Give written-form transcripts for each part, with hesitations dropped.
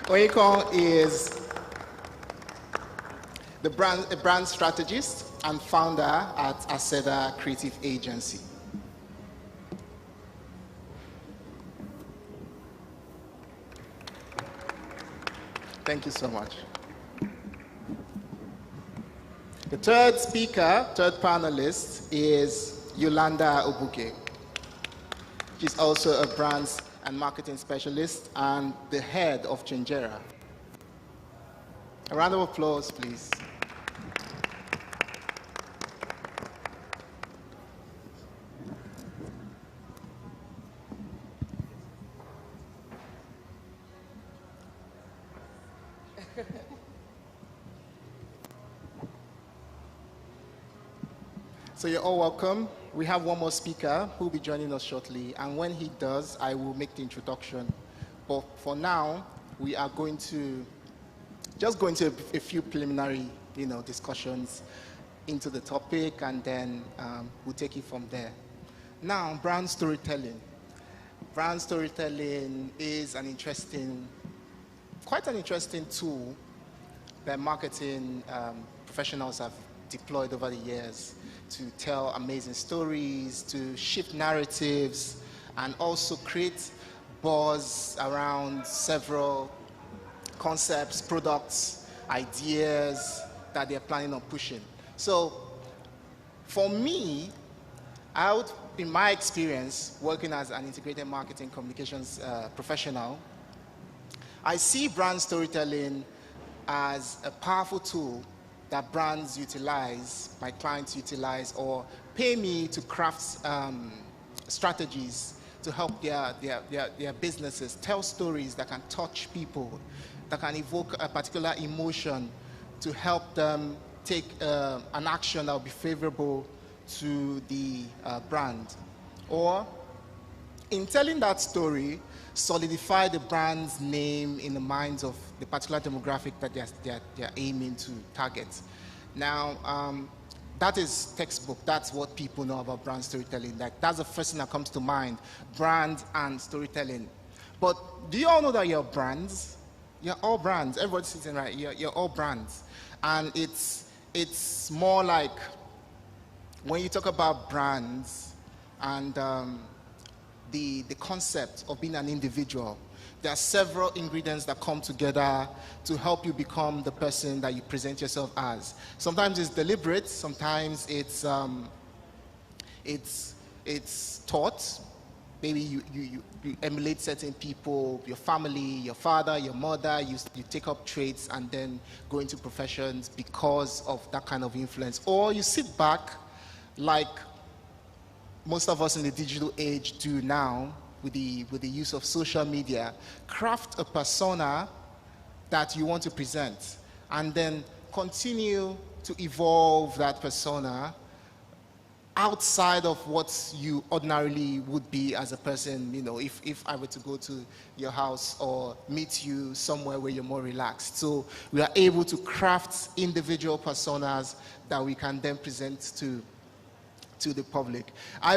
Oyinkan is a brand strategist and founder at Afegbua Creative Agency. Thank you so much. The third speaker, third panelist, is Yolanda Obuge. She's also a brands and marketing specialist and the head of Changera. A round of applause, please. So you're all welcome. We have one more speaker who will be joining us shortly, and when he does, I will make the introduction. But for now, we are going to just go into a few preliminary, discussions into the topic, and then we'll take it from there. Now, brand storytelling. Brand storytelling is quite an interesting tool that marketing professionals have deployed over the years to tell amazing stories, to shift narratives, and also create buzz around several concepts, products, ideas that they're planning on pushing. So for me, in my experience working as an integrated marketing communications professional, I see brand storytelling as a powerful tool that brands utilize, my clients utilize, or pay me to craft strategies to help their businesses tell stories that can touch people, that can evoke a particular emotion to help them take an action that will be favorable to the brand. Or in telling that story, solidify the brand's name in the minds of the particular demographic that they're aiming to target. Now, that is textbook. That's what people know about brand storytelling. That's the first thing that comes to mind, brand and storytelling. But do you all know that you're brands? You're all brands. Everybody's sitting right. You're all brands. And it's more like when you talk about brands and the concept of being an individual, there are several ingredients that come together to help you become the person that you present yourself as. Sometimes it's deliberate, sometimes it's taught. Maybe you emulate certain people, your family, your father, your mother, you take up traits and then go into professions because of that kind of influence. Or you sit back like most of us in the digital age do now with the use of social media, craft a persona that you want to present and then continue to evolve that persona outside of what you ordinarily would be as a person. If I were to go to your house or meet you somewhere where you're more relaxed. So we are able to craft individual personas that we can then present to the public. I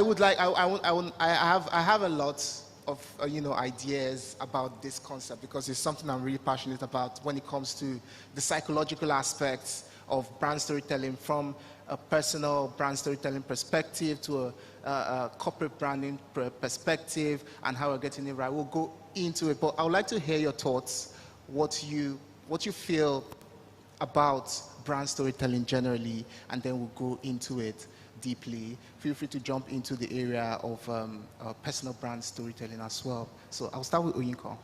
have a lot of ideas about this concept because it's something I'm really passionate about when it comes to the psychological aspects of brand storytelling, from a personal brand storytelling perspective to a corporate branding perspective, and how we're getting it right. We'll go into it, but I would like to hear your thoughts, what you feel about brand storytelling generally, and then we'll go into it deeply. Feel free to jump into the area of personal brand storytelling as well. So I'll start with Oyinkan.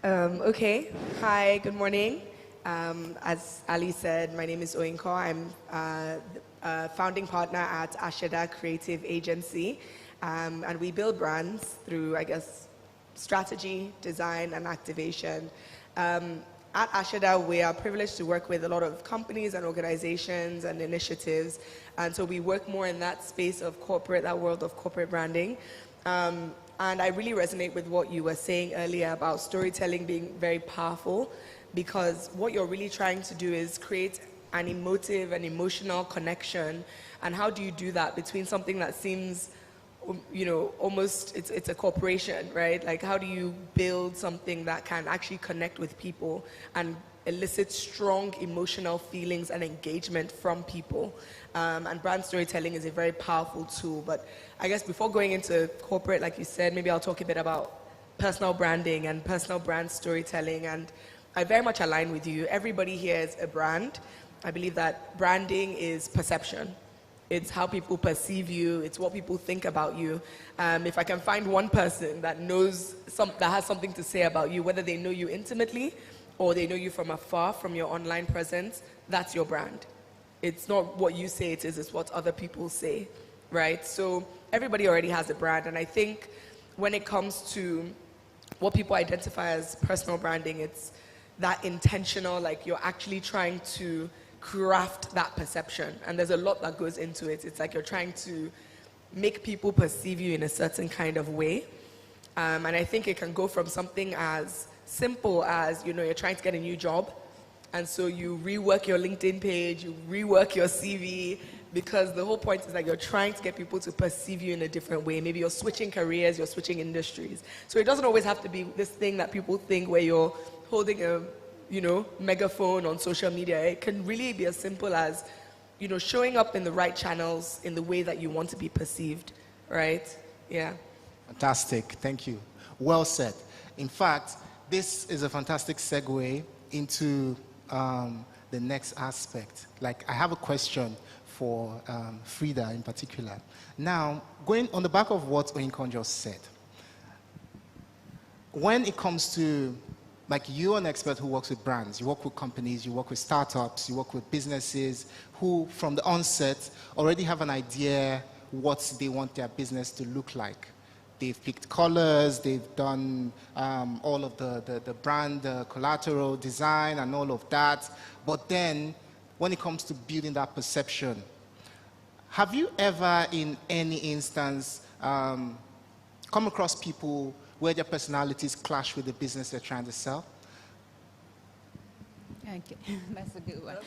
Okay. Hi, good morning. As Ali said, my name is Oyinkan. I'm a founding partner at Afegbua Creative Agency, and we build brands through, strategy, design, and activation. At Afegbua, we are privileged to work with a lot of companies and organizations and initiatives, and so we work more in that space of that world of corporate branding. And I really resonate with what you were saying earlier about storytelling being very powerful, because what you're really trying to do is create an emotive and emotional connection. And how do you do that between something that seems almost it's a corporation, right? Like, how do you build something that can actually connect with people and elicit strong emotional feelings and engagement from people? And brand storytelling is a very powerful tool. But I guess before going into corporate, like you said, maybe I'll talk a bit about personal branding and personal brand storytelling. And I very much align with you. Everybody here is a brand. I believe that branding is perception. It's how people perceive you. It's what people think about you. If I can find one person that that has something to say about you, whether they know you intimately or they know you from afar, from your online presence, that's your brand. It's not what you say it is, it's what other people say, right? So everybody already has a brand. And I think when it comes to what people identify as personal branding, it's that intentional, like you're actually trying to craft that perception, and there's a lot that goes into it. It's like you're trying to make people perceive you in a certain kind of way, and I think it can go from something as simple as, you're trying to get a new job, and so you rework your LinkedIn page, you rework your CV, because the whole point is that you're trying to get people to perceive you in a different way. Maybe you're switching careers, you're switching industries. So it doesn't always have to be this thing that people think where you're holding a megaphone on social media. It can really be as simple as, showing up in the right channels in the way that you want to be perceived, right? Yeah. Fantastic, thank you. Well said. In fact, this is a fantastic segue into the next aspect. Like, I have a question for Frida in particular. Now, going on the back of what Oyinkan just said, when it comes to, like, you're an expert who works with brands, you work with companies, you work with startups, you work with businesses who from the onset already have an idea what they want their business to look like. They've picked colors, they've done all of the brand collateral design and all of that. But then when it comes to building that perception, have you ever in any instance come across people where their personalities clash with the business they're trying to sell? Okay, that's a good one.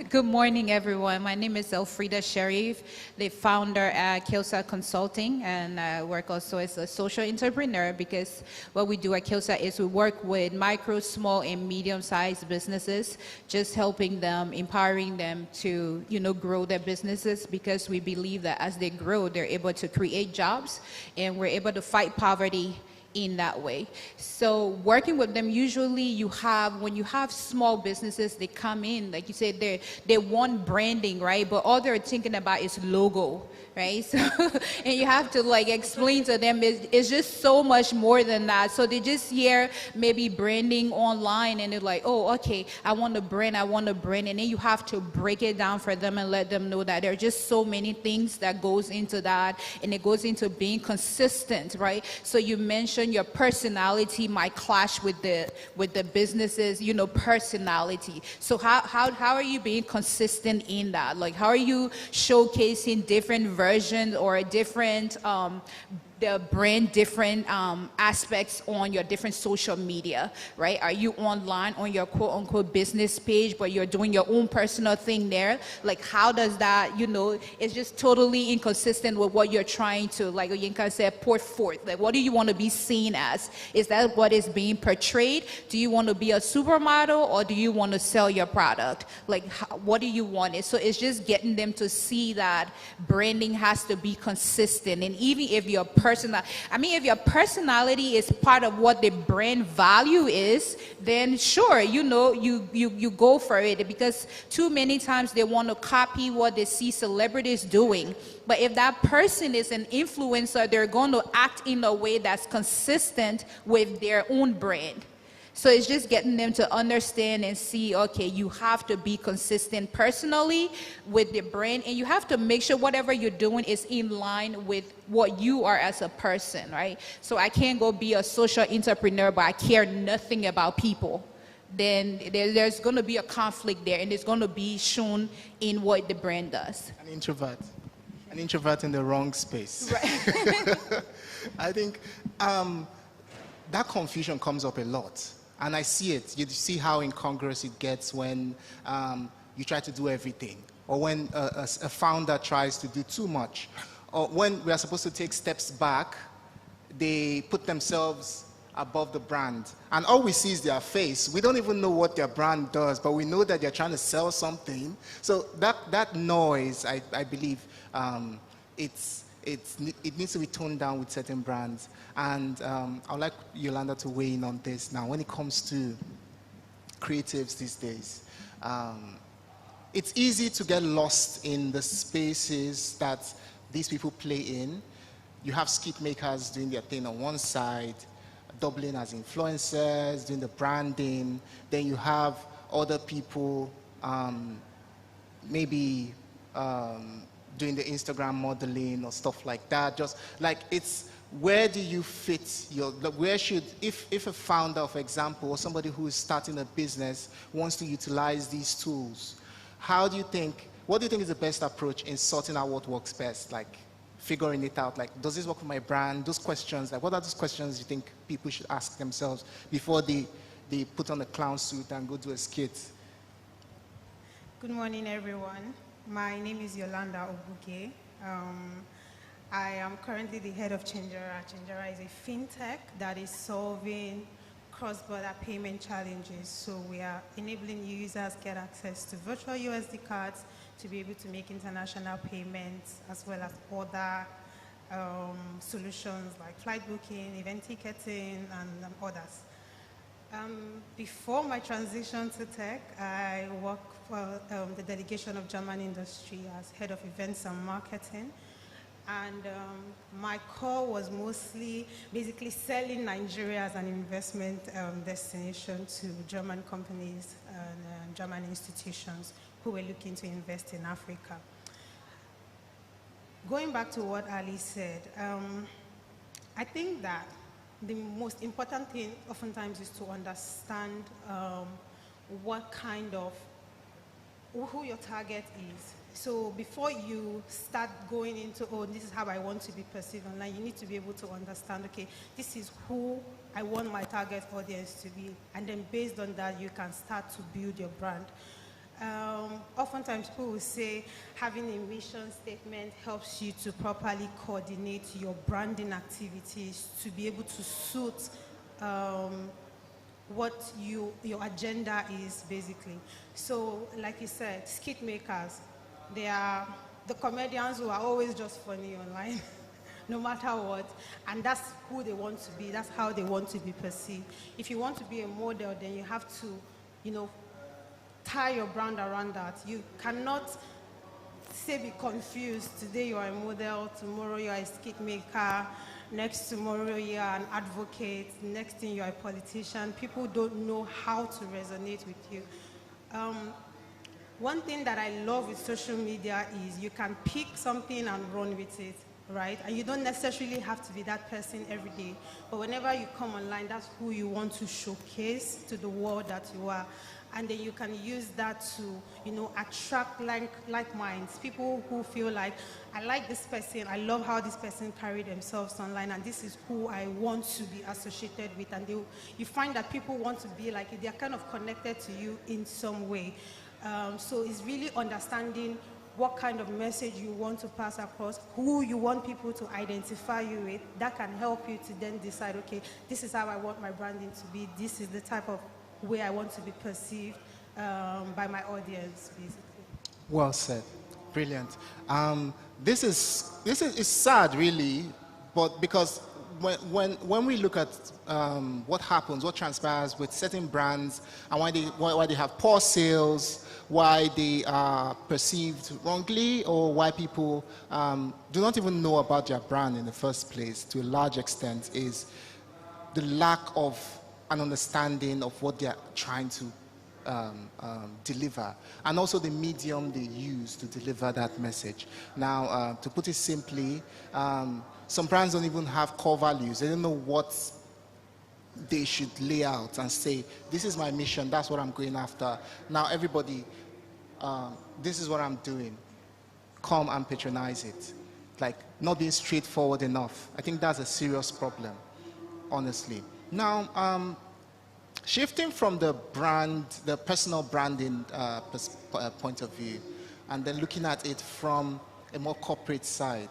Good morning, everyone. My name is Elfreda K, the founder at Kilsa Consulting, and I work also as a social entrepreneur, because what we do at Kilsa is we work with micro, small, and medium-sized businesses, just helping them, empowering them to, grow their businesses, because we believe that as they grow, they're able to create jobs, and we're able to fight poverty in that way. So working with them, usually when you have small businesses, they come in, like you said, they want branding, right? But all they're thinking about is logo, right? So, and you have to explain to them it's just so much more than that. So they just hear maybe branding online and they're like, oh, okay, I want a brand. And then you have to break it down for them and let them know that there are just so many things that goes into that, and it goes into being consistent, right? So you mentioned your personality might clash with the businesses, personality. So how are you being consistent in that? Like, how are you showcasing different versions or different the brand different aspects on your different social media, right? Are you online on your quote unquote business page, but you're doing your own personal thing there? Like, how does that, it's just totally inconsistent with what you're trying to, like Oyinkan said, put forth. Like, what do you want to be seen as? Is that what is being portrayed? Do you want to be a supermodel, or do you want to sell your product? Like, what do you want? So it's just getting them to see that branding has to be consistent. And even if your if your personality is part of what the brand value is, then sure, you go for it, because too many times they want to copy what they see celebrities doing. But if that person is an influencer, they're going to act in a way that's consistent with their own brand. So it's just getting them to understand and see, okay, you have to be consistent personally with the brand, and you have to make sure whatever you're doing is in line with what you are as a person, right? So I can't go be a social entrepreneur, but I care nothing about people. Then there's going to be a conflict there, and it's going to be shown in what the brand does. An introvert in the wrong space. Right. I think that confusion comes up a lot. And I see it. You see how incongruous it gets when you try to do everything, or when a founder tries to do too much, or when we are supposed to take steps back, they put themselves above the brand. And all we see is their face. We don't even know what their brand does, but we know that they're trying to sell something. So that noise, I believe, it needs to be toned down with certain brands. And I'd like Yolanda to weigh in on this now. When it comes to creatives these days, it's easy to get lost in the spaces that these people play in. You have skit makers doing their thing on one side, doubling as influencers, doing the branding. Then you have other people maybe doing the Instagram modeling or stuff like that. Just like it's, where do you fit your, where should, if a founder, for example, or somebody who is starting a business wants to utilize these tools, how do you think, what do you think is the best approach in sorting out what works best? Like figuring it out, like, does this work for my brand? Those questions, like, what are those questions you think people should ask themselves before they put on a clown suit and go do a skit? Good morning, everyone. My name is Yolanda Obuge. I am currently the head of Changera. Changera is a fintech that is solving cross-border payment challenges. So we are enabling users get access to virtual USD cards to be able to make international payments, as well as other solutions like flight booking, event ticketing, and others. Before my transition to tech, I worked for the delegation of German industry as head of events and marketing. And my core was mostly basically selling Nigeria as an investment destination to German companies and German institutions who were looking to invest in Africa. Going back to what Ali said, I think that the most important thing oftentimes is to understand what kind of, who your target is. So before you start going into, oh, this is how I want to be perceived online, you need to be able to understand, okay, this is who I want my target audience to be. And then based on that, you can start to build your brand. Oftentimes people will say having a mission statement helps you to properly coordinate your branding activities to be able to suit what your agenda is, basically. So like you said, skit makers, they are the comedians who are always just funny online, no matter what. And that's who they want to be. That's how they want to be perceived. If you want to be a model, then you have to, tie your brand around that. You cannot say be confused. Today you are a model, tomorrow you are a skit maker, next tomorrow you are an advocate, next thing you are a politician. People don't know how to resonate with you. One thing that I love with social media is you can pick something and run with it, right? And you don't necessarily have to be that person every day. But whenever you come online, that's who you want to showcase to the world that you are. And then you can use that to, attract like minds, people who feel like, I like this person, I love how this person carry themselves online, and this is who I want to be associated with. And you find that people want to be like, they're kind of connected to you in some way. So it's really understanding what kind of message you want to pass across, who you want people to identify you with. That can help you to then decide, okay, this is how I want my branding to be, this is the type of way I want to be perceived by my audience, basically. Well said. Brilliant. This is sad, really, but because when we look at what happens, what transpires with certain brands, and why they have poor sales, why they are perceived wrongly, or why people do not even know about their brand in the first place, to a large extent, is the lack of an understanding of what they're trying to deliver, and also the medium they use to deliver that message. Now, to put it simply, some brands don't even have core values. They don't know what they should lay out and say, this is my mission, that's what I'm going after. Now everybody, this is what I'm doing. Come and patronize it. Like, not being straightforward enough. I think that's a serious problem, honestly. Now, shifting from the brand, the personal branding point of view, and then looking at it from a more corporate side.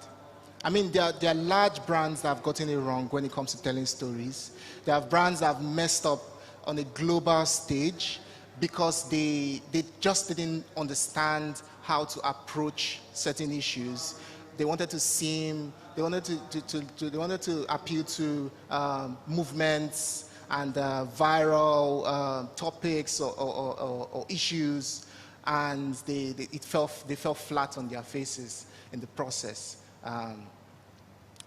I mean, there are large brands that have gotten it wrong when it comes to telling stories. There are brands that have messed up on a global stage because they just didn't understand how to approach certain issues. They wanted to appeal to movements and viral topics or issues, and they fell flat on their faces in the process.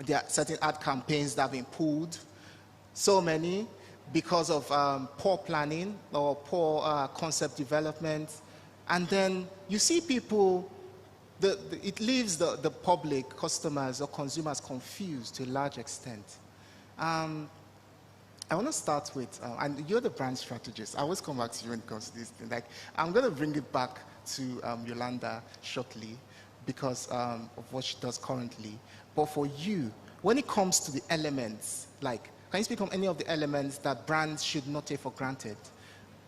There are certain ad campaigns that have been pulled, so many, because of poor planning or poor concept development. And then you see people, it leaves the public, customers or consumers confused to a large extent. I want to start with, and you're the brand strategist. I always come back to you when it comes to this thing. Like, I'm going to bring it back to Yolanda shortly because of what she does currently. But for you, when it comes to the elements, like, can you speak on any of the elements that brands should not take for granted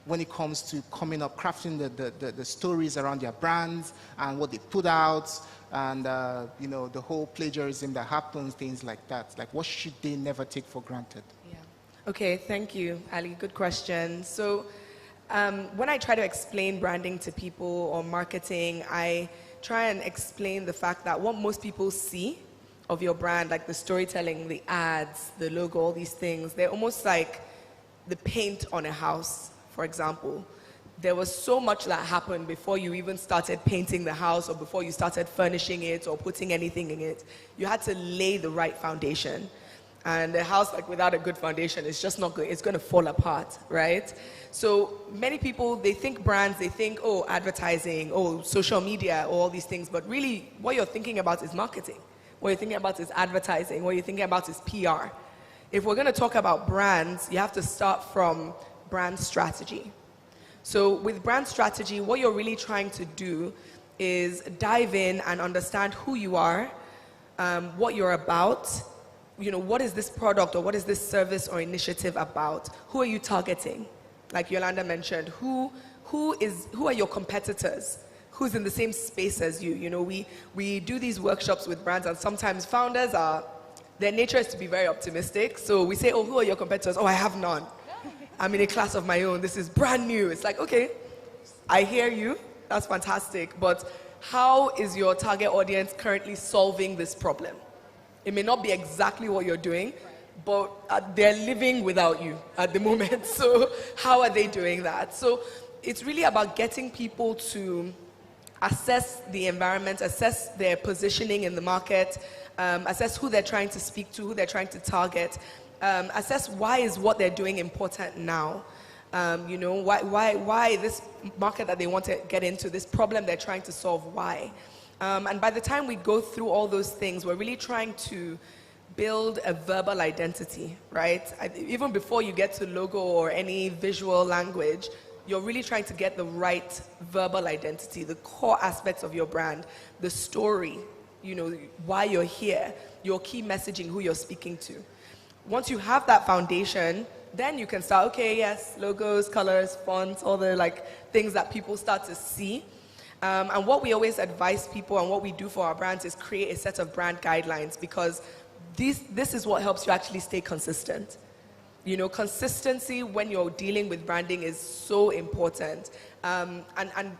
when it comes to coming up, crafting the stories around their brands and what they put out, and the whole plagiarism that happens, things like that? Like, what should they never take for granted? Yeah. Okay, thank you, Ali. Good question. So when I try to explain branding to people or marketing, I try and explain the fact that what most people see of your brand, like the storytelling, the ads, the logo, all these things, they're almost like the paint on a house, for example. There was so much that happened before you even started painting the house or before you started furnishing it or putting anything in it. You had to lay the right foundation. And a house like without a good foundation is just not good. It's going to fall apart, right? So many people, they think brands, they think, oh, advertising, oh, social media, all these things. But really, what you're thinking about is marketing. What you're thinking about is advertising. What you're thinking about is PR. If we're going to talk about brands, you have to start from brand strategy. So with brand strategy, what you're really trying to do is dive in and understand who you are, what you're about. What is this product or what is this service or initiative about? Who are you targeting? Like Yolanda mentioned, who are your competitors? Who's in the same space as you? We do these workshops with brands, and sometimes founders their nature is to be very optimistic. So we say, oh, who are your competitors? Oh, I have none. I'm in a class of my own. This is brand new. It's like, okay, I hear you. That's fantastic. But how is your target audience currently solving this problem? It may not be exactly what you're doing, but they're living without you at the moment. So how are they doing that? So it's really about getting people to assess the environment, assess their positioning in the market, assess who they're trying to speak to, who they're trying to target, assess why is what they're doing important now. Why this market that they want to get into, this problem they're trying to solve, why? And by the time we go through all those things, we're really trying to build a verbal identity, right? Even before you get to logo or any visual language, you're really trying to get the right verbal identity, the core aspects of your brand, the story, why you're here, your key messaging, who you're speaking to. Once you have that foundation, then you can start, okay, yes, logos, colors, fonts, all the things that people start to see. And what we always advise people and what we do for our brands is create a set of brand guidelines, because this is what helps you actually stay consistent. Consistency when you're dealing with branding is so important. And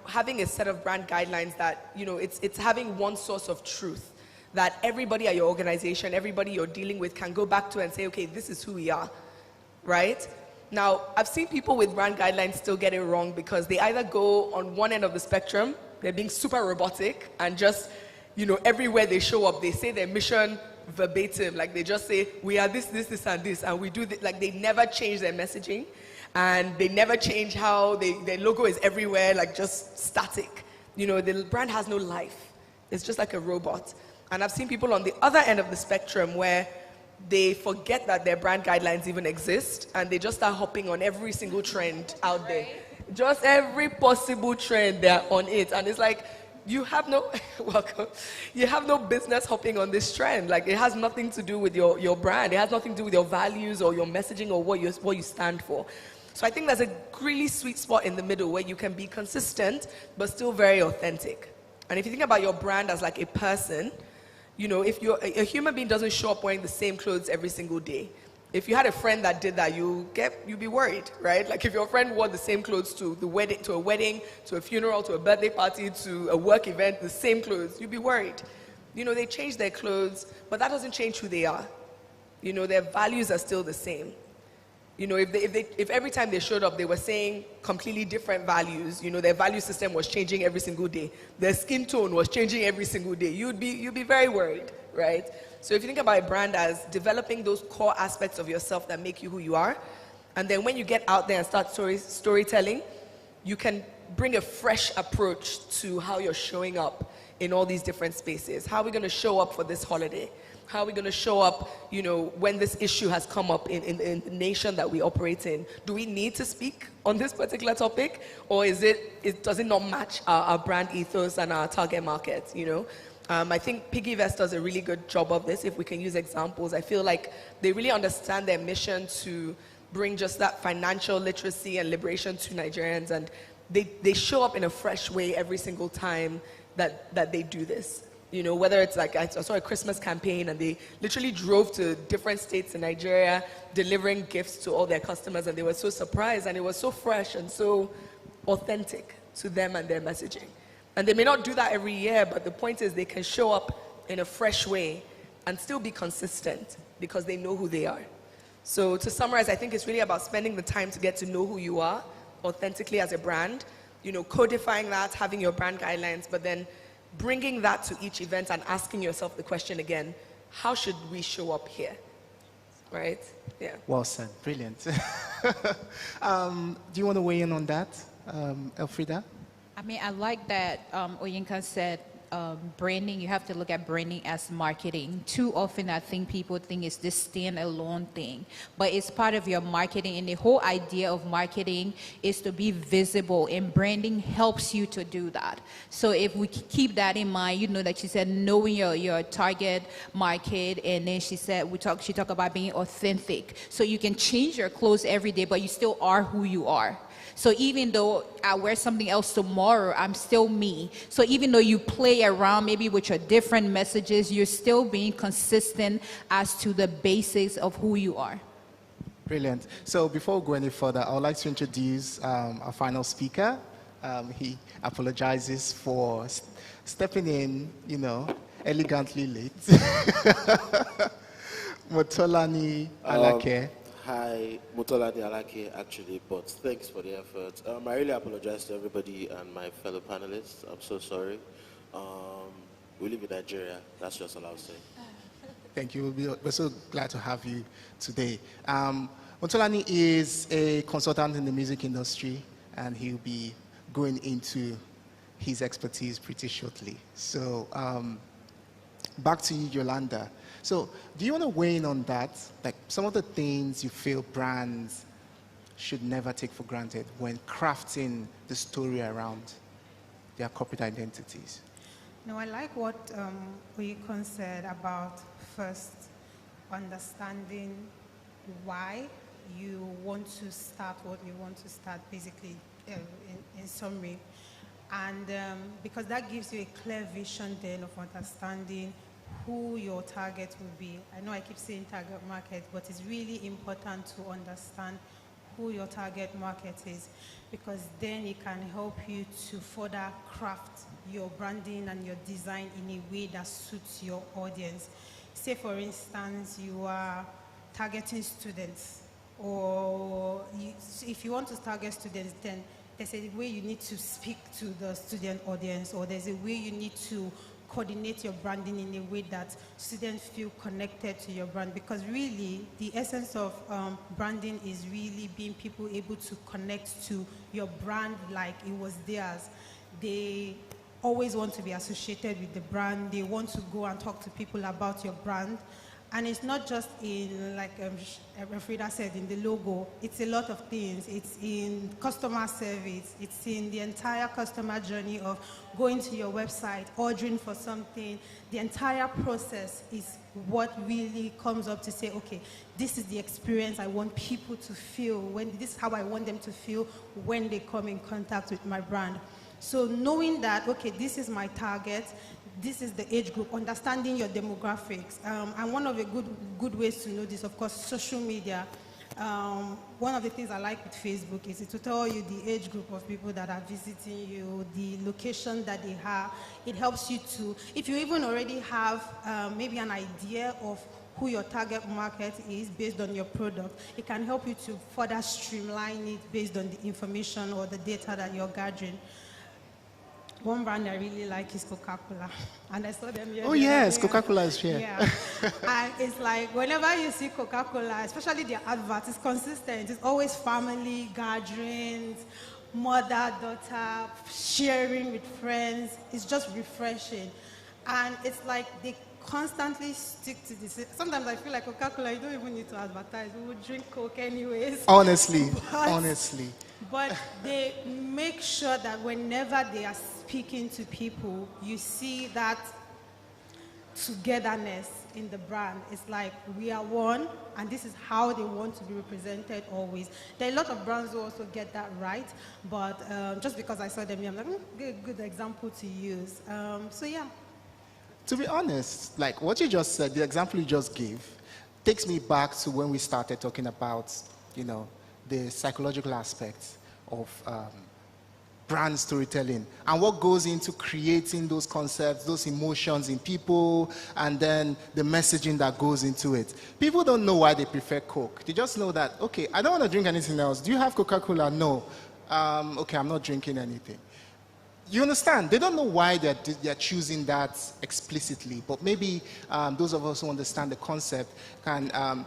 having a set of brand guidelines that, it's having one source of truth that everybody at your organization, everybody you're dealing with can go back to and say, okay, this is who we are, right? Now, I've seen people with brand guidelines still get it wrong because they either go on one end of the spectrum, they're being super robotic and just, everywhere they show up, they say their mission verbatim. Like they just say, we are this, and this, and we do this. Like they never change their messaging and they never change how their logo is everywhere, like just static. The brand has no life. It's just like a robot. And I've seen people on the other end of the spectrum where they forget that their brand guidelines even exist and they just start hopping on every single trend out there. Just every possible trend, they're on it. And it's like, you have no, welcome, you have no business hopping on this trend. Like it has nothing to do with your brand. It has nothing to do with your values or your messaging or what you stand for. So I think there's a really sweet spot in the middle where you can be consistent, but still very authentic. And if you think about your brand as like a person, You know, if a human being doesn't show up wearing the same clothes every single day, if you had a friend that did that, you'd be worried, right? Like if your friend wore the same clothes to a wedding, to a funeral, to a birthday party, to a work event, the same clothes, you'd be worried. You know, they change their clothes, but that doesn't change who they are. You know, their values are still the same. You know, if every time they showed up, they were saying completely different values, you know, their value system was changing every single day, their skin tone was changing every single day, you'd be very worried, right? So if you think about a brand as developing those core aspects of yourself that make you who you are, and then when you get out there and start storytelling, you can bring a fresh approach to how you're showing up in all these different spaces. How are we going to show up for this holiday? How are we going to show up, you know, when this issue has come up in the nation that we operate in? Do we need to speak on this particular topic? Or does it not match our brand ethos and our target market, you know? I think PiggyVest does a really good job of this. If we can use examples, I feel like they really understand their mission to bring just that financial literacy and liberation to Nigerians. And they show up in a fresh way every single time that they do this. You know, whether it's like, I saw a Christmas campaign and they literally drove to different states in Nigeria, delivering gifts to all their customers, and they were so surprised, and it was so fresh and so authentic to them and their messaging. And they may not do that every year, but the point is they can show up in a fresh way and still be consistent because they know who they are. So to summarize, I think it's really about spending the time to get to know who you are authentically as a brand, you know, codifying that, having your brand guidelines, but then bringing that to each event and asking yourself the question again, how should we show up here? Right? Yeah. Well said. Brilliant. Do you want to weigh in on that, Elfreda? I mean, I like that Oyinkan said branding, you have to look at branding as marketing. Too often, I think people think it's this stand-alone thing, but it's part of your marketing, and the whole idea of marketing is to be visible, and branding helps you to do that. So if we keep that in mind, you know, like she said, knowing your target market, and then she said, she talked about being authentic. So you can change your clothes every day, but you still are who you are. So even though I wear something else tomorrow, I'm still me. So even though you play around maybe with your different messages, you're still being consistent as to the basics of who you are. Brilliant. So before we go any further, I would like to introduce our final speaker. He apologizes for stepping in, you know, elegantly late. Motolani Alake. Hi, Motolani Alake, actually, but thanks for the effort. I really apologize to everybody and my fellow panelists. I'm so sorry. We live in Nigeria. That's just all I'll say. Thank you. We're so glad to have you today. Motolani is a consultant in the music industry, and he'll be going into his expertise pretty shortly. So back to you, Yolanda. So do you want to weigh in on that? Like some of the things you feel brands should never take for granted when crafting the story around their corporate identities? No, I like what Oyinkan said about first understanding why you want to start what you want to start, basically, in summary. And because that gives you a clear vision then of understanding who your target will be. I know I keep saying target market, but it's really important to understand who your target market is, because then it can help you to further craft your branding and your design in a way that suits your audience. Say, for instance, you are targeting students, or if you want to target students, then there's a way you need to speak to the student audience, or there's a way you need to coordinate your branding in a way that students feel connected to your brand. Because really, the essence of branding is really being people able to connect to your brand like it was theirs. They always want to be associated with the brand. They want to go and talk to people about your brand. And it's not just in, like Elfreda said, in the logo. It's a lot of things. It's in customer service. It's in the entire customer journey of going to your website, ordering for something. The entire process is what really comes up to say, okay, this is the experience I want people to feel. This is how I want them to feel when they come in contact with my brand. So knowing that, okay, this is my target, this is the age group, understanding your demographics. And one of the good ways to know this, of course, social media. One of the things I like with Facebook is to tell you the age group of people that are visiting you, the location that they have. It helps you to, if you even already have maybe an idea of who your target market is based on your product, it can help you to further streamline it based on the information or the data that you're gathering. One brand I really like is Coca-Cola, and I saw them here. Oh yes, Coca-Cola is here. Yeah, and it's like whenever you see Coca-Cola, especially their advert, it's consistent. It's always family gatherings, mother, daughter, sharing with friends. It's just refreshing, and it's like they constantly stick to this. Sometimes I feel like Coca-Cola, you don't even need to advertise. We would drink Coke anyways. Honestly, But- honestly. But they make sure that whenever they are speaking to people, you see that togetherness in the brand. It's like we are one, and this is how they want to be represented always. There are a lot of brands who also get that right, but just because I saw them here, I'm like, good example to use. So yeah. To be honest, like what you just said, the example you just gave, takes me back to when we started talking about, you know, the psychological aspects of brand storytelling and what goes into creating those concepts, those emotions in people, and then the messaging that goes into it. People don't know why they prefer Coke. They just know that, okay, I don't want to drink anything else. Do you have Coca-Cola? No. Okay, I'm not drinking anything. You understand? They don't know why they're choosing that explicitly, but maybe those of us who understand the concept can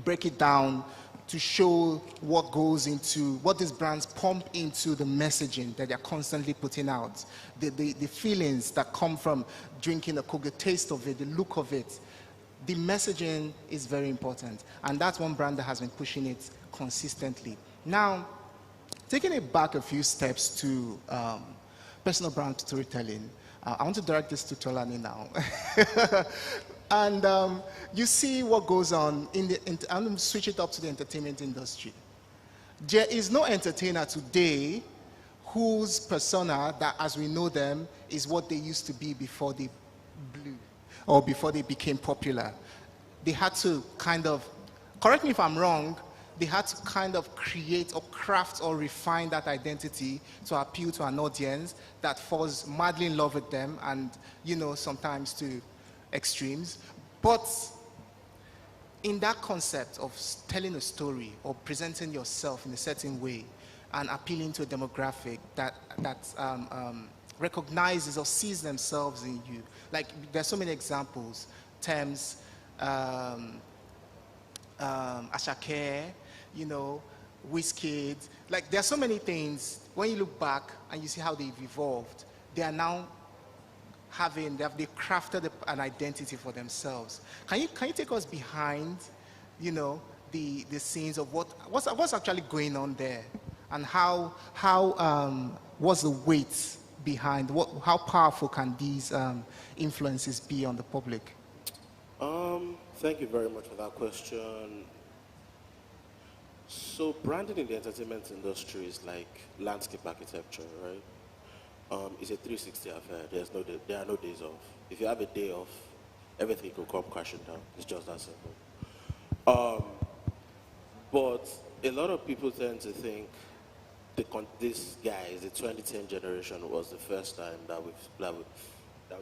break it down to show what goes into, what these brands pump into the messaging that they're constantly putting out, the feelings that come from drinking a Coke, the taste of it, the look of it. The messaging is very important, and that's one brand that has been pushing it consistently. Now, taking it back a few steps to personal brand storytelling, I want to direct this to Tolani now. And you see what goes on in the, I'm going to switch it up to the entertainment industry. There is no entertainer today whose persona, that as we know them, is what they used to be before they blew or before they became popular. They had to kind of, correct me if I'm wrong, they had to kind of create or craft or refine that identity to appeal to an audience that falls madly in love with them and, you know, sometimes to extremes. But in that concept of telling a story or presenting yourself in a certain way and appealing to a demographic that recognizes or sees themselves in you, like there's so many examples, Thames, Ashake, you know, Wizkid, like there are so many things. When you look back and you see how they've evolved, they are now they've crafted an identity for themselves. Can you take us behind, you know, the scenes of what's actually going on there, and how what's the weight behind how powerful can these influences be on the public? Thank you very much for that question. So branding in the entertainment industry is like landscape architecture, right? It's a 360 affair. There are no days off. If you have a day off, everything will come crashing down. It's just that simple. But a lot of people tend to think this guy, the 2010 generation, was the first time that we've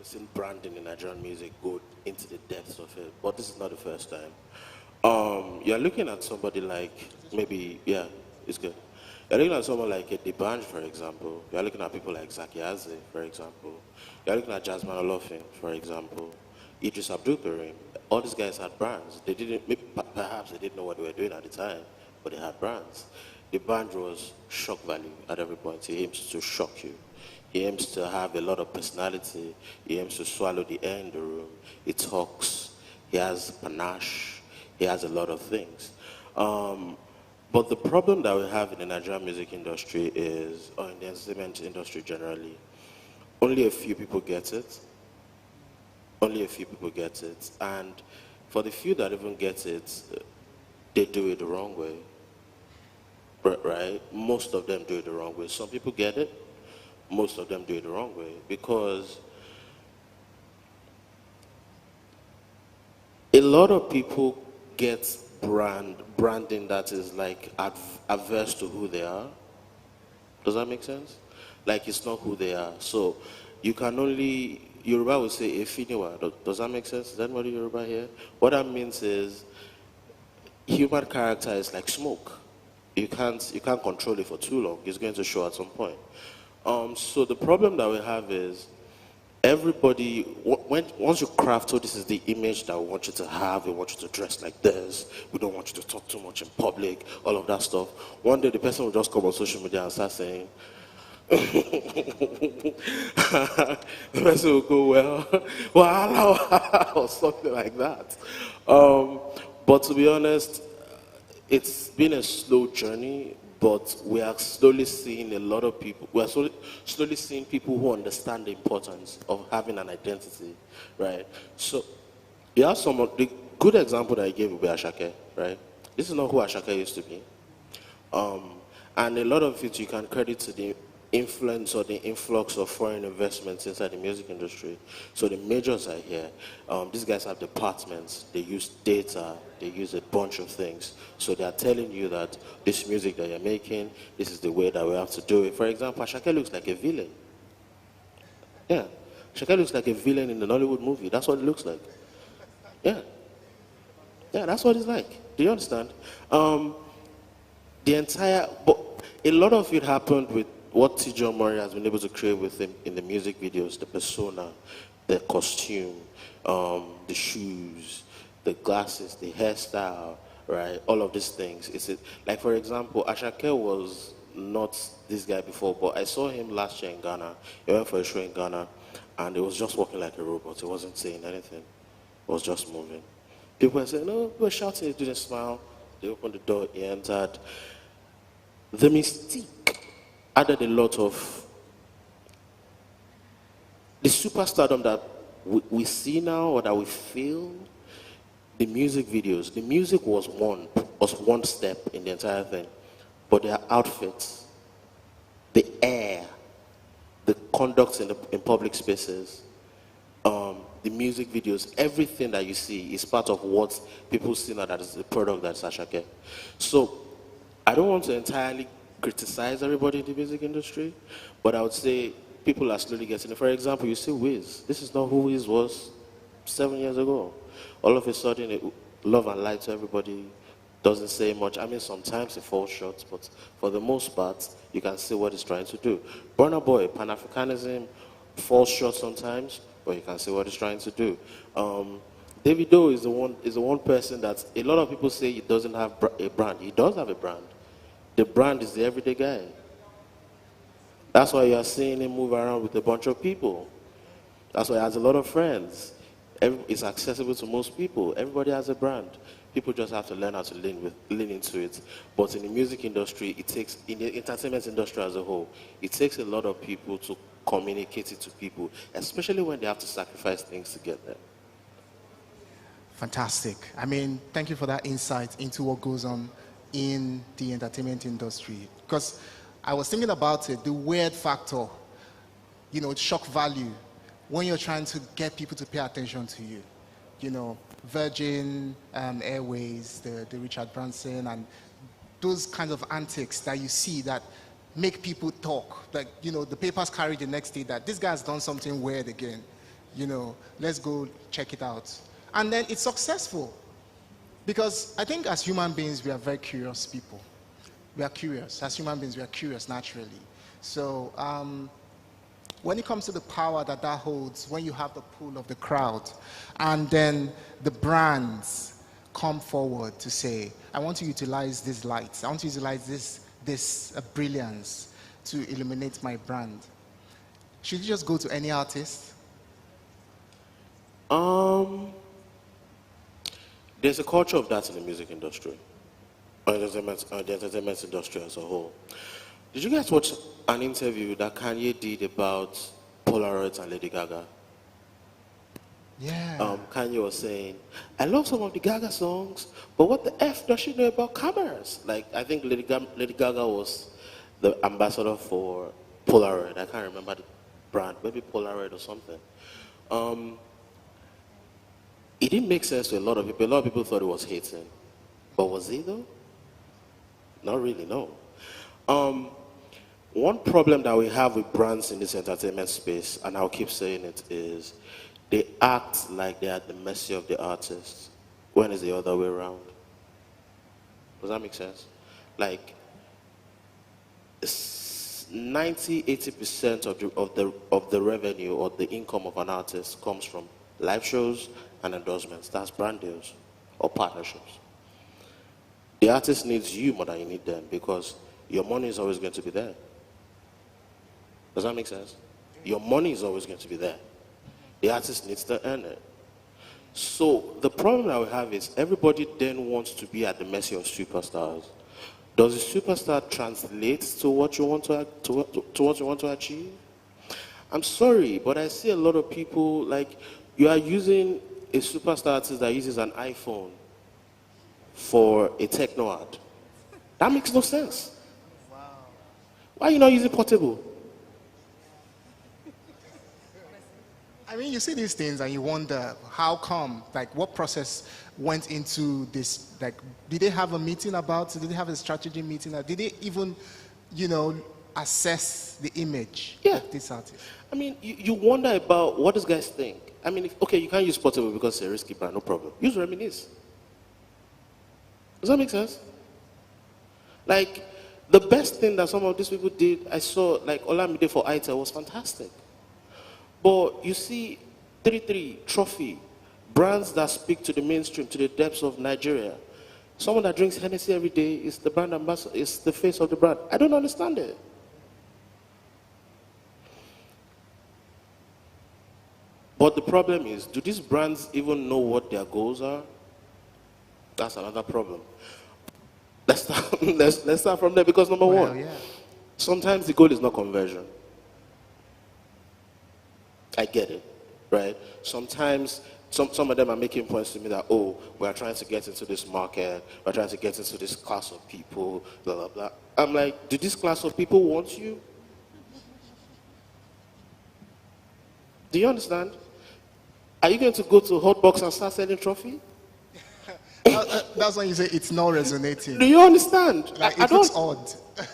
seen branding in Nigerian music go into the depths of it. But this is not the first time. You're looking at somebody like, maybe, yeah, it's good. You're looking at someone like a D'banj, for example. You're looking at people like Zakiaze, for example. You're looking at Jasmine Olofin, for example. Idris Abdul Karim. All these guys had brands. They didn't, perhaps they didn't know what they were doing at the time, but they had brands. D'banj was shock value at every point. He aims to shock you. He aims to have a lot of personality. He aims to swallow the air in the room. He talks. He has panache. He has a lot of things. But the problem that we have in the Nigerian music industry is, or in the entertainment industry generally, only a few people get it. Only a few people get it. And for the few that even get it, they do it the wrong way. Right? Most of them do it the wrong way. Some people get it. Most of them do it the wrong way. Because lot of people get branding that is like adverse to who they are. Does that make sense? Like it's not who they are. So you can only, Yoruba would say Efiniwa. Does that make sense? Is anybody Yoruba here? What that means is human character is like smoke. You can't control it for too long. It's going to show at some point. So the problem that we have is everybody, once you craft, oh, this is the image that we want you to have, we want you to dress like this, we don't want you to talk too much in public, all of that stuff. One day the person will just come on social media and start saying, the person will go, well, or something like that. But to be honest, it's been a slow journey, but we are slowly seeing a lot of people, we are slowly seeing people who understand the importance of having an identity, right? So, you have the good example that I gave would be Ashake, right? This is not who Ashake used to be. And a lot of it you can credit to the influence or the influx of foreign investments inside the music industry. So the majors are here. These guys have departments. They use data. They use a bunch of things. So they are telling you that this music that you're making, this is the way that we have to do it. For example, Ashake looks like a villain. Yeah. Ashake looks like a villain in an Hollywood movie. That's what it looks like. Yeah. Yeah, that's what it's like. Do you understand? But a lot of it happened with what T.J. Murray has been able to create with him in the music videos, the persona, the costume, the shoes, the glasses, the hairstyle, right? All of these things. Like, for example, Ashake was not this guy before, but I saw him last year in Ghana. He went for a show in Ghana, and he was just walking like a robot. He wasn't saying anything. He was just moving. People were saying, no, we were shouting, he didn't smile. They opened the door, he entered. The mystique added a lot of the superstardom that we see now or that we feel. The music videos, the music was one step in the entire thing, but their outfits, the air, the conduct in public spaces, the music videos, everything that you see is part of what people see now that is the product that's Ashake. So I don't want to entirely criticize everybody in the music industry, but I would say people are slowly getting it. For example, you see Wiz. This is not who Wiz was 7 years ago. All of a sudden, love and light to everybody doesn't say much. I mean, sometimes it falls short, but for the most part, you can see what it's trying to do. Burna Boy, Pan-Africanism falls short sometimes, but you can see what it's trying to do. Davido is the one person that a lot of people say he doesn't have a brand. He does have a brand. The brand is the everyday guy. That's why you are seeing him move around with a bunch of people. That's why he has a lot of friends. It's accessible to most people. Everybody has a brand. People just have to learn how to lean into it. But in the music industry, in the entertainment industry as a whole, it takes a lot of people to communicate it to people, especially when they have to sacrifice things to get there. Fantastic. I mean, thank you for that insight into what goes on in the entertainment industry. Because I was thinking about it, the weird factor, shock value, when you're trying to get people to pay attention to you. Virgin Airways, the Richard Branson, and those kinds of antics that you see that make people talk. Like, the papers carry the next day that this guy's done something weird again. Let's go check it out. And then it's successful. Because I think as human beings, we are very curious people. We are curious. As human beings, we are curious naturally. So when it comes to the power that holds, when you have the pull of the crowd, and then the brands come forward to say, I want to utilize these lights. I want to utilize this brilliance to illuminate my brand. Should you just go to any artist? There's a culture of that in the music industry, or the entertainment industry as a whole. Did you guys watch an interview that Kanye did about Polaroids and Lady Gaga? Yeah. Kanye was saying, I love some of the Gaga songs, but what the F does she know about cameras? Like, I think Lady Gaga was the ambassador for Polaroid. I can't remember the brand, maybe Polaroid or something. it didn't make sense to a lot of people. A lot of people thought it was hating. But was it though? Not really, no. One problem that we have with brands in this entertainment space, and I'll keep saying it, is they act like they're at the mercy of the artist, when it's the other way around. Does that make sense? Like, 90–80% of the revenue or the income of an artist comes from live shows and endorsements. That's brand deals or partnerships. The artist needs you more than you need them, because your money is always going to be there. Does that make sense? Your money is always going to be there. The artist needs to earn it. So the problem that we have is everybody then wants to be at the mercy of superstars. Does the superstar translate to what you want to what you want to achieve? I'm sorry, but I see a lot of people, like, you are using a superstar artist that uses an iPhone for a techno ad. That makes no sense. Wow. Why are you not using portable? I mean, you see these things and you wonder, how come? Like, what process went into this? Like, did they have a meeting about it? Did they have a strategy meeting? Or did they even, assess the image of this artist? I mean, you wonder about what these guys think. I mean, okay, you can't use portable because it's a risky brand, no problem. Use Reminisce. Does that make sense? Like, the best thing that some of these people did, I saw, like, Olamide for ITEL was fantastic. But you see, 33, Trophy, brands that speak to the mainstream, to the depths of Nigeria. Someone that drinks Hennessy every day is the brand ambassador, is the face of the brand. I don't understand it. But the problem is, do these brands even know what their goals are? That's another problem. Let's start from there, because number one, sometimes the goal is not conversion. I get it, right? Sometimes some of them are making points to me that, oh, we're trying to get into this market, we're trying to get into this class of people, blah, blah, blah. I'm like, do this class of people want you? Do you understand? Are you going to go to Hotbox and start selling Trophy? That's when you say it's not resonating. Do you understand? Like, it looks odd.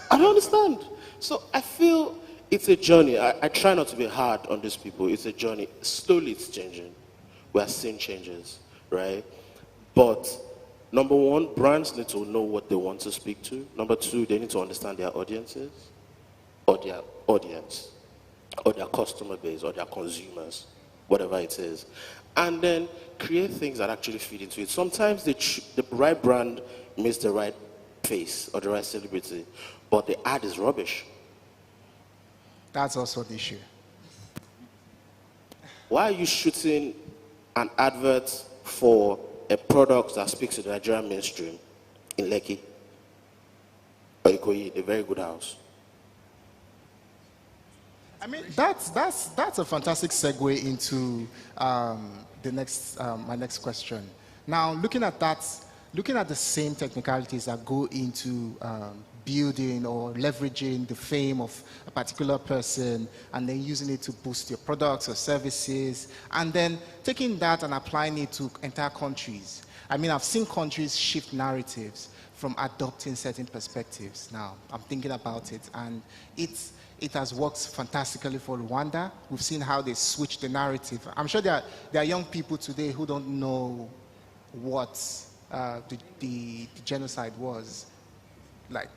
I don't understand. So I feel it's a journey. I try not to be hard on these people. It's a journey. Slowly it's changing. We are seeing changes, right? But number one, brands need to know what they want to speak to. Number two, they need to understand their audiences, or their audience, or their customer base, or their consumers, whatever it is. And then create things that actually feed into it. Sometimes the right brand meets the right face or the right celebrity, but the ad is rubbish. That's also the issue. Why are you shooting an advert for a product that speaks to the Nigerian mainstream in Lekki or Ikoyi, a very good house? I mean, that's a fantastic segue into my next question. Now, looking at the same technicalities that go into building or leveraging the fame of a particular person and then using it to boost your products or services, and then taking that and applying it to entire countries. I mean, I've seen countries shift narratives from adopting certain perspectives. Now, I'm thinking about it, and it has worked fantastically for Rwanda. We've seen how they switched the narrative. I'm sure there are young people today who don't know what the genocide was. Like,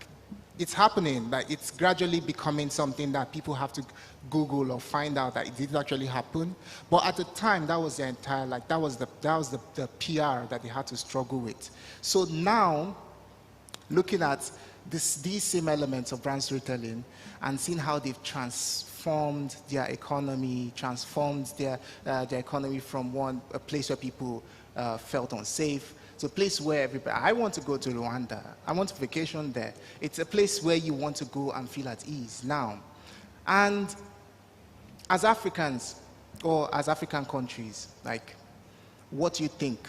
it's happening. Like, it's gradually becoming something that people have to Google or find out that it did actually happen. But at the time, that was the entire, like, that was the PR that they had to struggle with. So now, looking at these same elements of brand storytelling and seeing how they've transformed their economy, transformed their economy from a place where people felt unsafe to a place where everybody, I want to go to Rwanda, I want to vacation there. It's a place where you want to go and feel at ease now. And as Africans, or as African countries, like, what do you think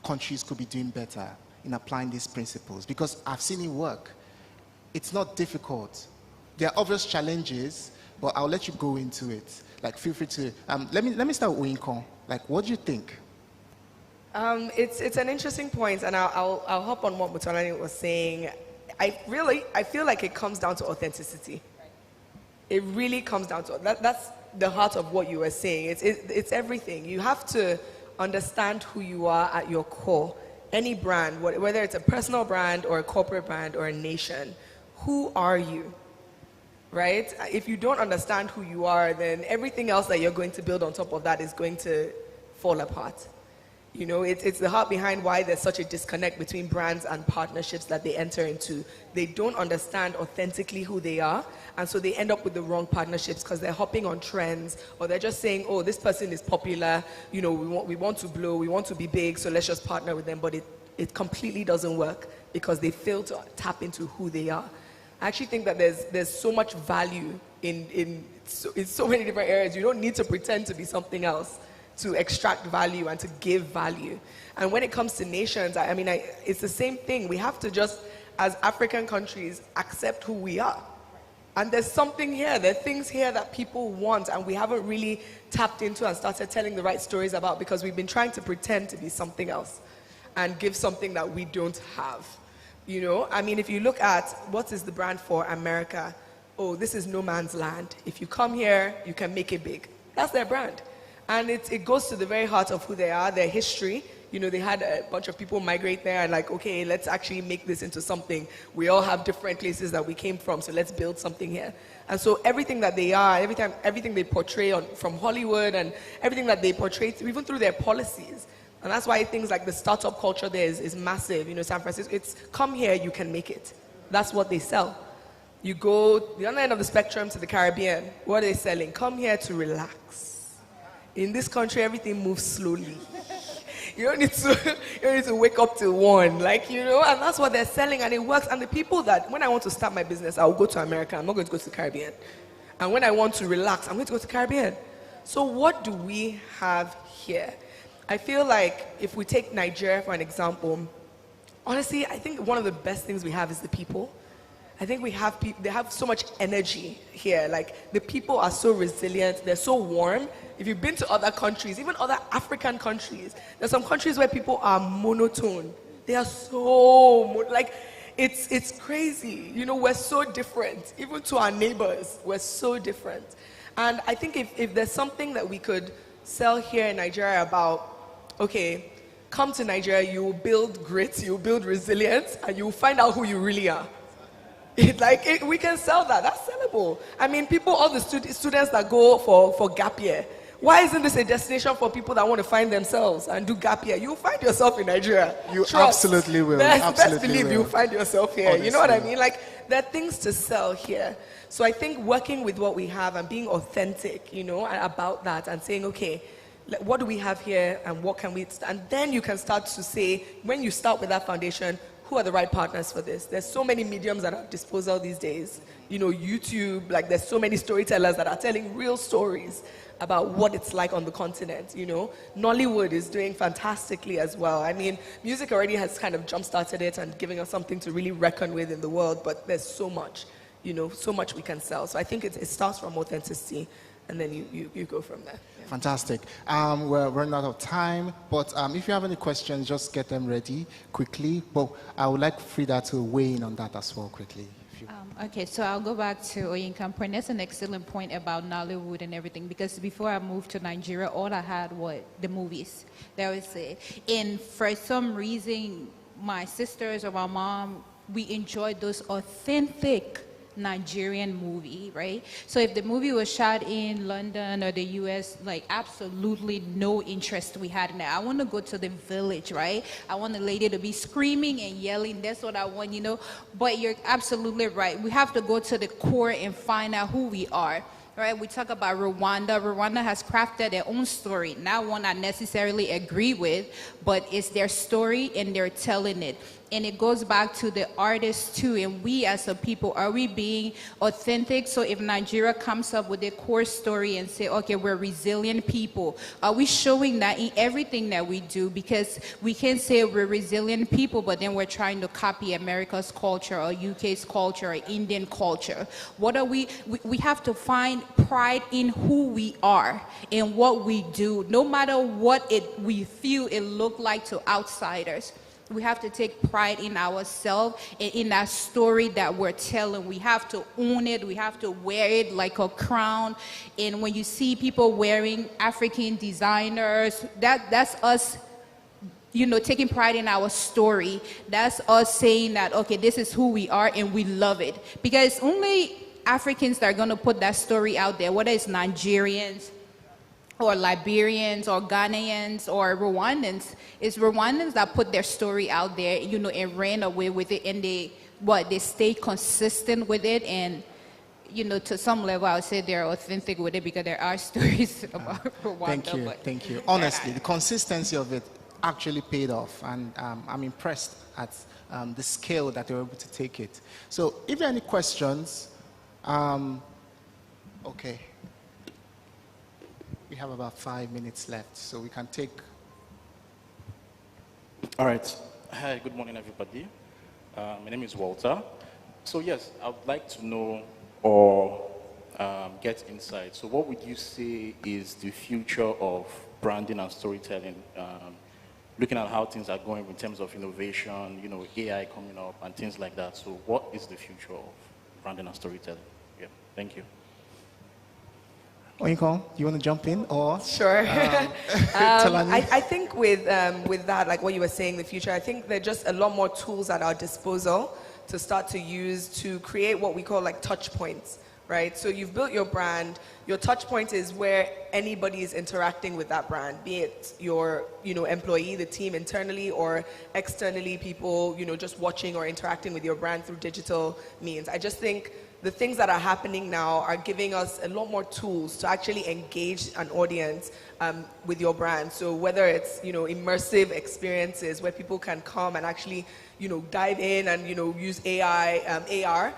countries could be doing better in applying these principles? Because I've seen it work. It's not difficult. There are obvious challenges, but I'll let you go into it. Like, feel free to, let me start with Oyinkan. Like, what do you think? It's an interesting point, and I'll hop on what Motolani was saying. I feel like it comes down to authenticity. It really comes down to that's the heart of what you were saying. It's everything. You have to understand who you are at your core. Any brand, whether it's a personal brand or a corporate brand or a nation, who are you? Right? If you don't understand who you are, then everything else that you're going to build on top of that is going to fall apart. You know, it's the heart behind why there's such a disconnect between brands and partnerships that they enter into. They don't understand authentically who they are, and so they end up with the wrong partnerships because they're hopping on trends, or they're just saying, oh, this person is popular, you know, we want to blow, we want to be big, so let's just partner with them, but it completely doesn't work because they fail to tap into who they are. I actually think that there's so much value in so many different areas. You don't need to pretend to be something else to extract value and to give value. And when it comes to nations, it's the same thing. We have to just, as African countries, accept who we are. And there's something here, there are things here that people want and we haven't really tapped into and started telling the right stories about because we've been trying to pretend to be something else and give something that we don't have. You know, I mean, if you look at what is the brand for America, oh, this is no man's land. If you come here, you can make it big. That's their brand. And it goes to the very heart of who they are, their history. You know, they had a bunch of people migrate there and like, okay, let's actually make this into something. We all have different places that we came from, so let's build something here. And so everything that they are, everything they portray from Hollywood and everything that they portray, even through their policies. And that's why things like the startup culture there is massive. You know, San Francisco, it's come here, you can make it. That's what they sell. You go the other end of the spectrum to the Caribbean, what are they selling? Come here to relax. In this country, everything moves slowly. You don't need to wake up till 1, like, you know, and that's what they're selling, and it works. And the people that, when I want to start my business, I'll go to America. I'm not going to go to the Caribbean. And when I want to relax, I'm going to go to the Caribbean. So what do we have here? I feel like if we take Nigeria for an example, honestly, I think one of the best things we have is the people. I think they have so much energy here. Like, the people are so resilient, they're so warm. If you've been to other countries, even other African countries, there's some countries where people are monotone. They are so, it's crazy. You know, we're so different. Even to our neighbors, we're so different. And I think if there's something that we could sell here in Nigeria about, okay, come to Nigeria, you will build grit, you will build resilience, and you will find out who you really are. We can sell that. That's sellable. I mean, all the students that go for gap year, why isn't this a destination for people that want to find themselves and do gap year? You'll find yourself in Nigeria. You absolutely will. Best believe you'll find yourself here. Honestly. You know what I mean? Like, there are things to sell here. So I think working with what we have and being authentic, you know, about that and saying, okay, what do we have here and what can we, and then you can start to say, when you start with that foundation, who are the right partners for this? There's so many mediums at our disposal these days. You know, YouTube, like there's so many storytellers that are telling real stories about what it's like on the continent, you know. Nollywood is doing fantastically as well. I mean, music already has kind of jump-started it and giving us something to really reckon with in the world, but there's so much, you know, so much we can sell. So I think it starts from authenticity, and then you go from there. Yeah. Fantastic. We're running out of time, but if you have any questions, just get them ready quickly. But I would like Frida to weigh in on that as well quickly. Okay, so I'll go back to Oyinkan. That's an excellent point about Nollywood and everything, because before I moved to Nigeria, all I had was the movies. That was it. And for some reason, my sisters or my mom, we enjoyed those authentic Nigerian movie, right? So if the movie was shot in London or the US, like absolutely no interest we had in that. I want to go to the village, right? I want the lady to be screaming and yelling. That's what I want, you know. But you're absolutely right. We have to go to the core and find out who we are. Right, we talk about Rwanda. Rwanda has crafted their own story, not one I necessarily agree with, but it's their story and they're telling it. And it goes back to the artists too, and we as a people, are we being authentic? So if Nigeria comes up with a core story and say, okay, we're resilient people, are we showing that in everything that we do? Because we can't say we're resilient people, but then we're trying to copy America's culture or UK's culture or Indian culture. What are we have to find pride in who we are and what we do, no matter what we feel it look like to outsiders. We have to take pride in ourselves and in that story that we're telling. We have to own it. We have to wear it like a crown. And when you see people wearing African designers, that's us, you know, taking pride in our story. That's us saying that, okay, this is who we are and we love it. Because only Africans that are going to put that story out there, whether it's Nigerians, or Liberians, or Ghanaians, or Rwandans. It's Rwandans that put their story out there, you know, and ran away with it, and they stay consistent with it, and, you know, to some level, I would say they're authentic with it because there are stories about Rwanda. Thank you. Honestly, the consistency of it actually paid off, and I'm impressed at the scale that they were able to take it. So, if there are any questions, okay. We have about 5 minutes left, so we can take. All right. Hi, good morning, everybody. My name is Walter. So yes, I would like to know or get insight. So what would you say is the future of branding and storytelling? Looking at how things are going in terms of innovation, you know, AI coming up and things like that. So what is the future of branding and storytelling? Yeah, thank you. Oyinkan, do you want to jump in, or? Sure. I think with that, like what you were saying, the future, I think there are just a lot more tools at our disposal to start to use to create what we call like touch points, right? So you've built your brand. Your touch point is where anybody is interacting with that brand, be it your, you know, employee, the team internally, or externally, people, you know, just watching or interacting with your brand through digital means. I just think the things that are happening now are giving us a lot more tools to actually engage an audience with your brand. So whether it's, you know, immersive experiences where people can come and actually, you know, dive in and, you know, use AR,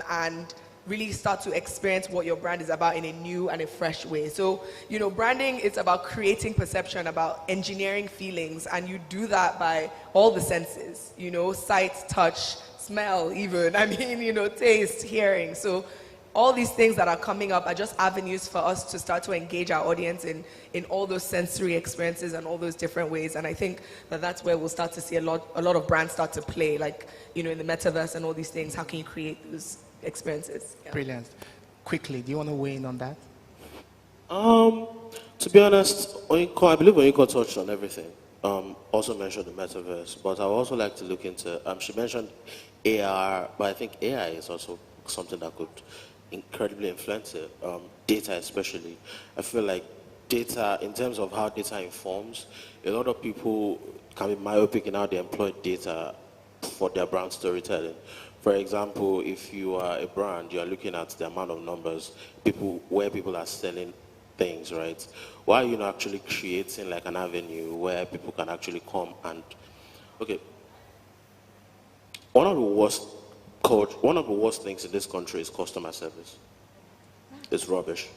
and really start to experience what your brand is about in a new and a fresh way. So, you know, branding, it's about creating perception, about engineering feelings, and you do that by all the senses, you know, sight, touch, smell even, I mean, you know, taste, hearing. So all these things that are coming up are just avenues for us to start to engage our audience in all those sensory experiences and all those different ways. And I think that that's where we'll start to see a lot of brands start to play, like, you know, in the metaverse and all these things. How can you create those experiences? Yeah. Brilliant. Quickly, do you want to weigh in on that? To be honest, I believe Oyinkan touched on everything. Also mentioned the metaverse, but I would also like to look into, she mentioned AR, but I think AI is also something that could incredibly influence it, data especially. I feel like data, in terms of how data informs, a lot of people can be myopic in how they employ data for their brand storytelling. For example, if you are a brand, you are looking at the amount of numbers, where people are selling things, right? Why are you not actually creating like an avenue where people can actually come and, okay, one of the worst things in this country is customer service. It's rubbish,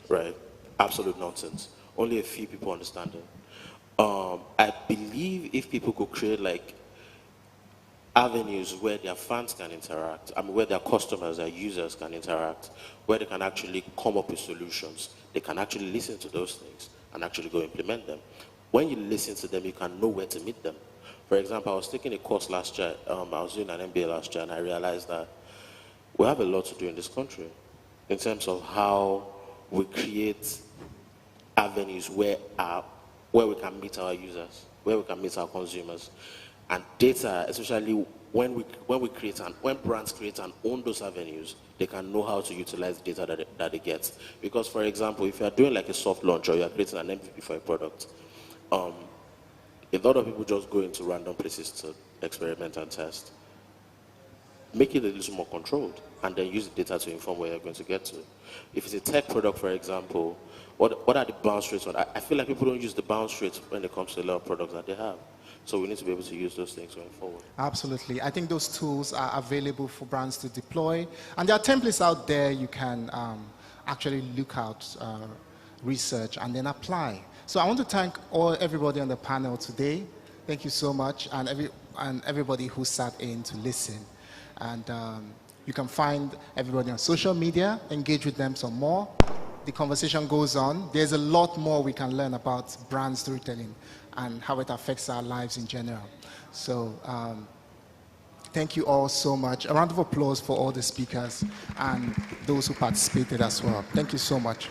right? Absolute nonsense. Only a few people understand it. I believe if people could create like avenues where their fans can interact, where their customers, their users can interact, where they can actually come up with solutions, they can actually listen to those things and actually go implement them. When you listen to them, you can know where to meet them. For example, I was taking a course last year, I was doing an MBA last year, and I realized that we have a lot to do in this country in terms of how we create avenues where we can meet our users, where we can meet our consumers. And data, especially when brands create and own those avenues, they can know how to utilize the data that they get. Because, for example, if you are doing like a soft launch or you are creating an MVP for a product, a lot of people just go into random places to experiment and test. Make it a little more controlled, and then use the data to inform where you're going to get to. If it's a tech product, for example, what are the bounce rates on? I feel like people don't use the bounce rates when it comes to a lot of products that they have. So we need to be able to use those things going forward. Absolutely. I think those tools are available for brands to deploy. And there are templates out there you can actually look out, research, and then apply. So I want to thank everybody on the panel today. Thank you so much, and everybody who sat in to listen. And you can find everybody on social media, engage with them some more. The conversation goes on. There's a lot more we can learn about brand storytelling and how it affects our lives in general. So thank you all so much. A round of applause for all the speakers and those who participated as well. Thank you so much.